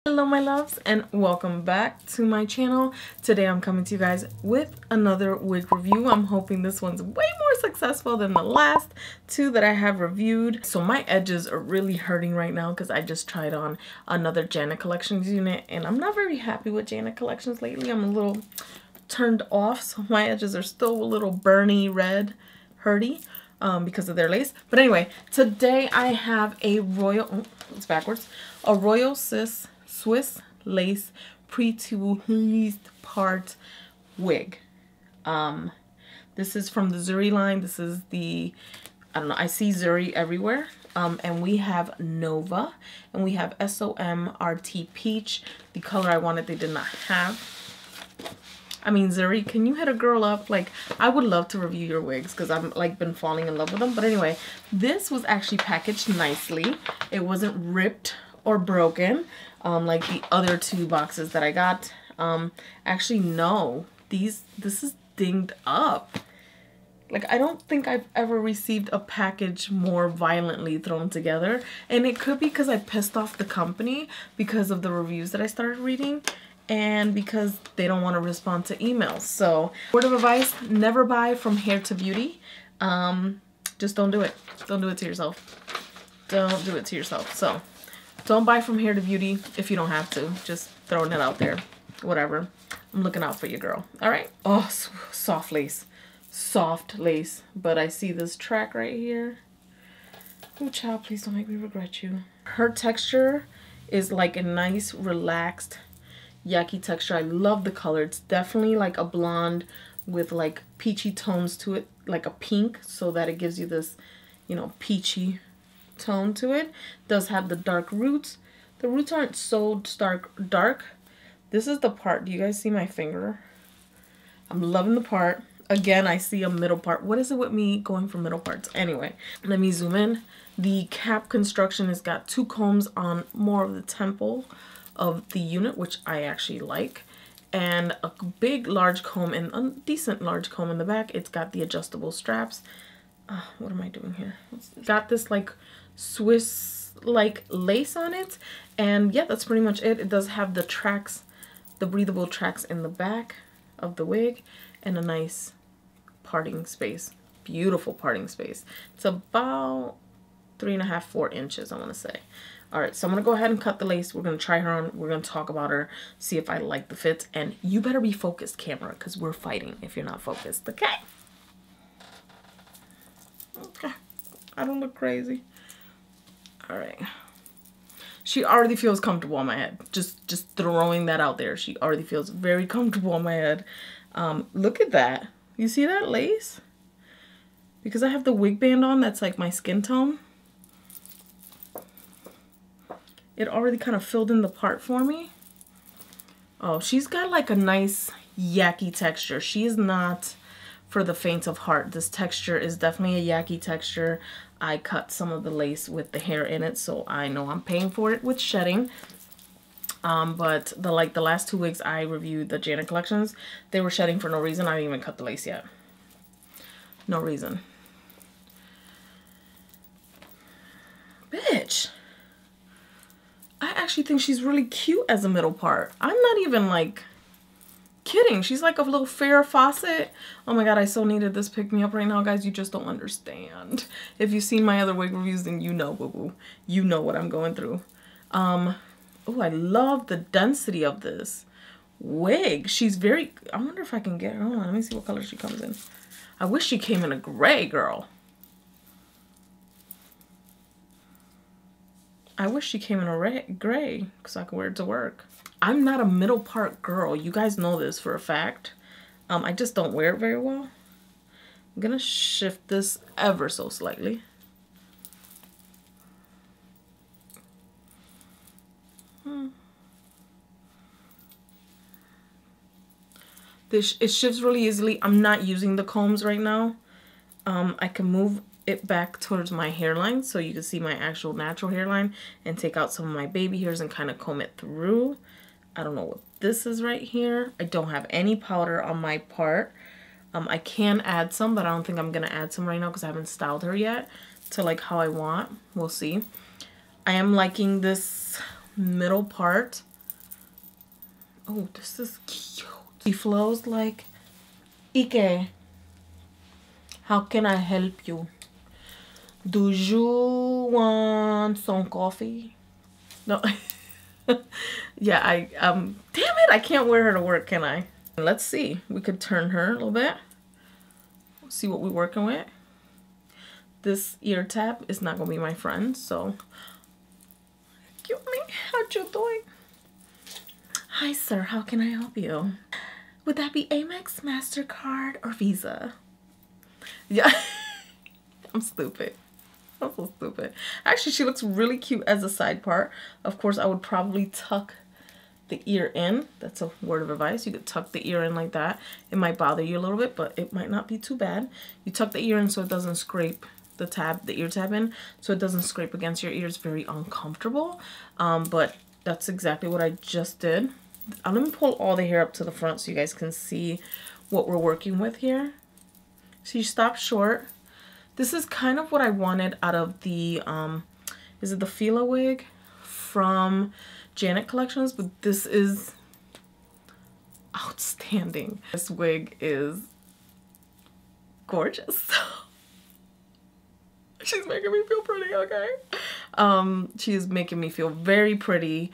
Hello my loves and welcome back to my channel. Today I'm coming to you guys with another wig review. I'm hoping this one's way more successful than the last two that I have reviewed. So my edges are really hurting right now because I just tried on another Janet Collections unit and I'm not very happy with Janet Collections lately. I'm a little turned off, so my edges are still a little burny red, hurty because of their lace. But anyway, today I have a royal, it's backwards, a royal Swiss lace pre-tweezed part wig. This is from the Zury line. This is the, I don't know, I see Zury everywhere. And we have Nova and we have SOM-RT Peach. The color I wanted they did not have. I mean, Zury, can you hit a girl up? Like, I would love to review your wigs because I've like been falling in love with them. But anyway, this was actually packaged nicely. It wasn't ripped or broken like the other two boxes that I got. Actually, no, this is dinged up. Like, I don't think I've ever received a package more violently thrown together. And it could be because I pissed off the company because of the reviews that I started reading and because they don't want to respond to emails. So, word of advice, never buy from hair to beauty. Just don't do it. Don't do it to yourself. Don't do it to yourself. So, don't buy from hair to beauty if you don't have to. Just throwing it out there. Whatever. I'm looking out for you, girl. All right. Oh, soft lace. Soft lace. But I see this track right here. Oh, child, please don't make me regret you. Her texture is like a nice, relaxed, yucky texture. I love the color. It's definitely like a blonde with like peachy tones to it. Like a pink, so that it gives you this, you know, peachy tone to it. Does have the dark roots. The roots aren't so dark. This is the part. Do you guys see my finger? I'm loving the part. Again, I see a middle part. What is it with me going for middle parts? Anyway, let me zoom in. The cap construction has got two combs on more of the temple of the unit, which I actually like, and a big large comb and a decent large comb in the back. It's got the adjustable straps. What am I doing here? Got this like Swiss like lace on it, and yeah, that's pretty much it. It does have the tracks, the breathable tracks in the back of the wig, and a nice parting space. Beautiful parting space. It's about 3.5, 4 inches, I want to say. All right, so I'm gonna go ahead and cut the lace. We're gonna try her on. We're gonna talk about her, see if I like the fits, and you better be focused, camera, because we're fighting if you're not focused. Okay. Okay. I don't look crazy. All right. She already feels comfortable on my head. Just throwing that out there. She already feels very comfortable on my head. Look at that. You see that lace? Because I have the wig band on, that's like my skin tone. It already kind of filled in the part for me. Oh, she's got like a nice yucky texture. She is not for the faint of heart. This texture is definitely a yucky texture. I cut some of the lace with the hair in it, so I know I'm paying for it with shedding. But the last two wigs I reviewed, the Janet Collections, they were shedding for no reason. I didn't even cut the lace yet. No reason. Bitch. I actually think she's really cute as a middle part. I'm not even like kidding. She's like a little Farrah Fawcett. Oh my god, I so needed this pick me up right now, guys. You just don't understand. If you've seen my other wig reviews, then you know, boo-boo. You know what I'm going through. Oh, I love the density of this wig. She's very, I wonder if I can get her. Hold on, let me see what color she comes in. I wish she came in a gray, girl. I wish she came in a gray because I could wear it to work. I'm not a middle part girl. You guys know this for a fact. I just don't wear it very well. I'm gonna shift this ever so slightly. It shifts really easily. I'm not using the combs right now. I can move it back towards my hairline so you can see my actual natural hairline and take out some of my baby hairs and kind of comb it through. I don't know what this is right here. I don't have any powder on my part. I can add some, but I don't think I'm gonna add some right now because I haven't styled her yet to like how I want. We'll see. I am liking this middle part Oh, this is cute. He flows like, Ike, how can I help you? Do you want some coffee? No. Yeah, damn it, I can't wear her to work, can I? Let's see. We could turn her a little bit. See what we're working with. This ear tab is not gonna be my friend, so. Excuse me, how you doing? Hi, sir, how can I help you? Would that be Amex, MasterCard, or Visa? Yeah, I'm stupid. I'm so stupid. Actually, she looks really cute as a side part. Of course, I would probably tuck the ear in. That's a word of advice. You could tuck the ear in like that. It might bother you a little bit, but it might not be too bad. You tuck the ear in so it doesn't scrape the ear tab in, so it doesn't scrape against your ears. Very uncomfortable. But that's exactly what I just did. Let me pull all the hair up to the front so you guys can see what we're working with here. So you stop short. This is kind of what I wanted out of the, is it the Fila wig from Janet Collections? But this is outstanding. This wig is gorgeous. She's making me feel pretty, okay? She is making me feel very pretty.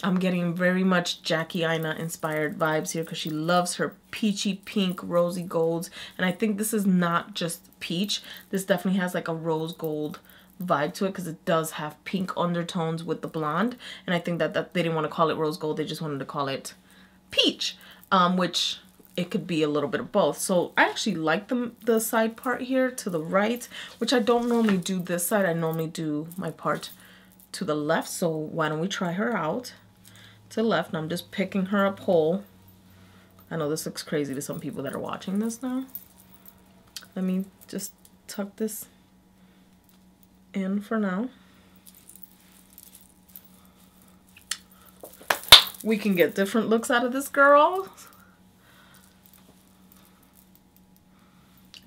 I'm getting very much Jackie Aina inspired vibes here because she loves her peachy pink rosy golds. And I think this is not just peach. This definitely has like a rose gold vibe to it because it does have pink undertones with the blonde. And I think that they didn't want to call it rose gold. They just wanted to call it peach, which it could be a little bit of both. So I actually like the side part here to the right, which I don't normally do this side. I normally do my part to the left. So why don't we try her out? To the left, and I'm just picking her up whole. I know this looks crazy to some people that are watching this now. Let me just tuck this in for now. We can get different looks out of this girl.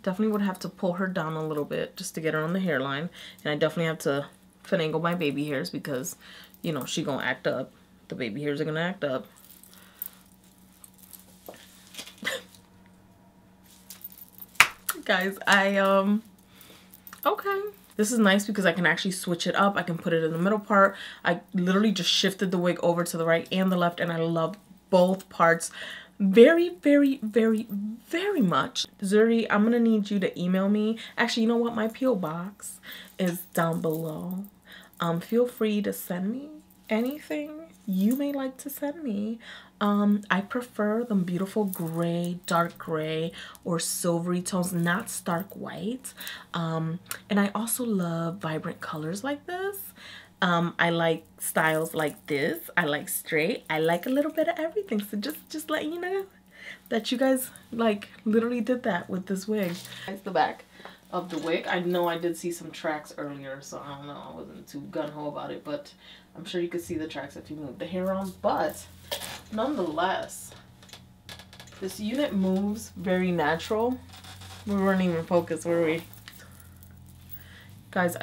Definitely would have to pull her down a little bit just to get her on the hairline. And I definitely have to finagle my baby hairs because, you know, she gonna act up. The baby hairs are gonna act up. Guys, okay. This is nice because I can actually switch it up. I can put it in the middle part. I literally just shifted the wig over to the right and the left, and I love both parts very, very, very, very much. Zury, I'm gonna need you to email me. Actually, you know what? My P.O. box is down below. Feel free to send me anything you may like to send me. I prefer the beautiful gray, dark gray, or silvery tones, not stark white. And I also love vibrant colors like this. I like styles like this. I like straight. I like a little bit of everything. So just letting you know that you guys like literally did that with this wig. It's the back of the wig. I know I did see some tracks earlier, so I don't know. I wasn't too gung-ho about it, but I'm sure you could see the tracks if you move the hair on. But nonetheless, this unit moves very natural. We weren't even focused, were we? Guys,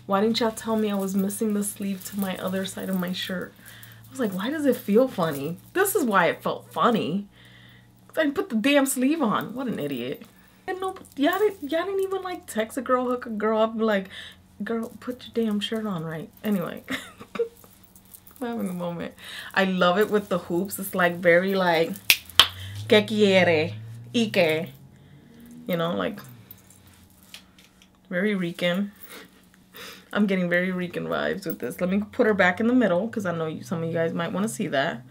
why didn't y'all tell me I was missing the sleeve to my other side of my shirt? I was like, why does it feel funny? This is why it felt funny. I didn't put the damn sleeve on. What an idiot. And no, y'all didn't even like text a girl, hook a girl up, like, girl, put your damn shirt on right. Anyway, I'm having a moment. I love it with the hoops. It's like very like, que quiere, Ike. You know, like, very Rican. I'm getting very Rican vibes with this. Let me put her back in the middle because I know some of you guys might want to see that.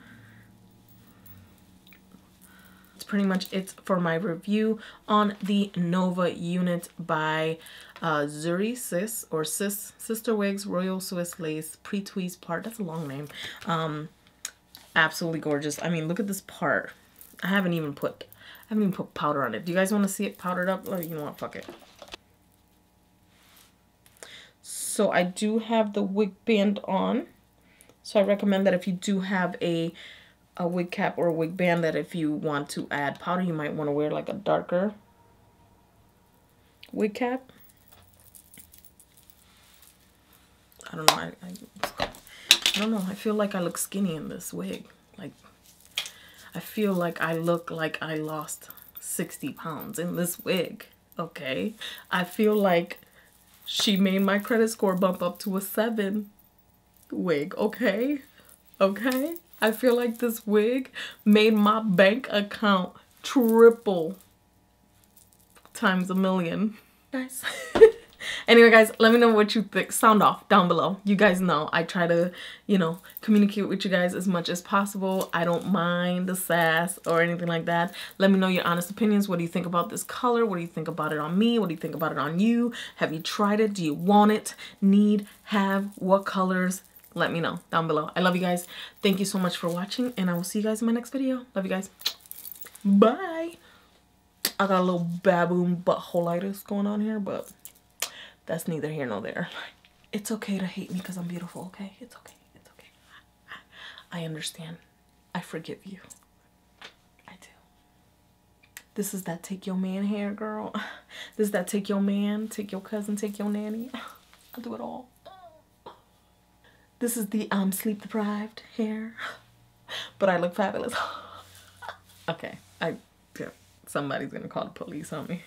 That's pretty much it for my review on the Nova unit by Zury Sister Wigs Royal Swiss Lace Pre-Tweeze part. That's a long name. Absolutely gorgeous. I mean, look at this part. I haven't even put powder on it. Do you guys want to see it powdered up? Or you know what? Fuck it. So I do have the wig band on. So I recommend that if you do have a wig cap or a wig band, that if you want to add powder, you might want to wear like a darker wig cap. I don't know. I don't know. I feel like I look skinny in this wig. Like, I feel like I look like I lost 60 pounds in this wig. Okay. I feel like she made my credit score bump up to a 7 wig. Okay. Okay. I feel like this wig made my bank account triple times a million. Guys. Anyway, guys, let me know what you think. Sound off down below. You guys know I try to, you know, communicate with you guys as much as possible. I don't mind the sass or anything like that. Let me know your honest opinions. What do you think about this color? What do you think about it on me? What do you think about it on you? Have you tried it? Do you want it? Need? Have? What colors? Let me know down below. I love you guys. Thank you so much for watching, and I will see you guys in my next video. Love you guys. Bye. I got a little baboon buttholeitis going on here, but that's neither here nor there. It's okay to hate me because I'm beautiful, okay? It's okay. It's okay. I understand. I forgive you. I do. This is that take your man hair, girl. This is that take your man, take your cousin, take your nanny. I'll do it all. This is the sleep deprived hair. But I look fabulous. Okay. Somebody's gonna call the police on me.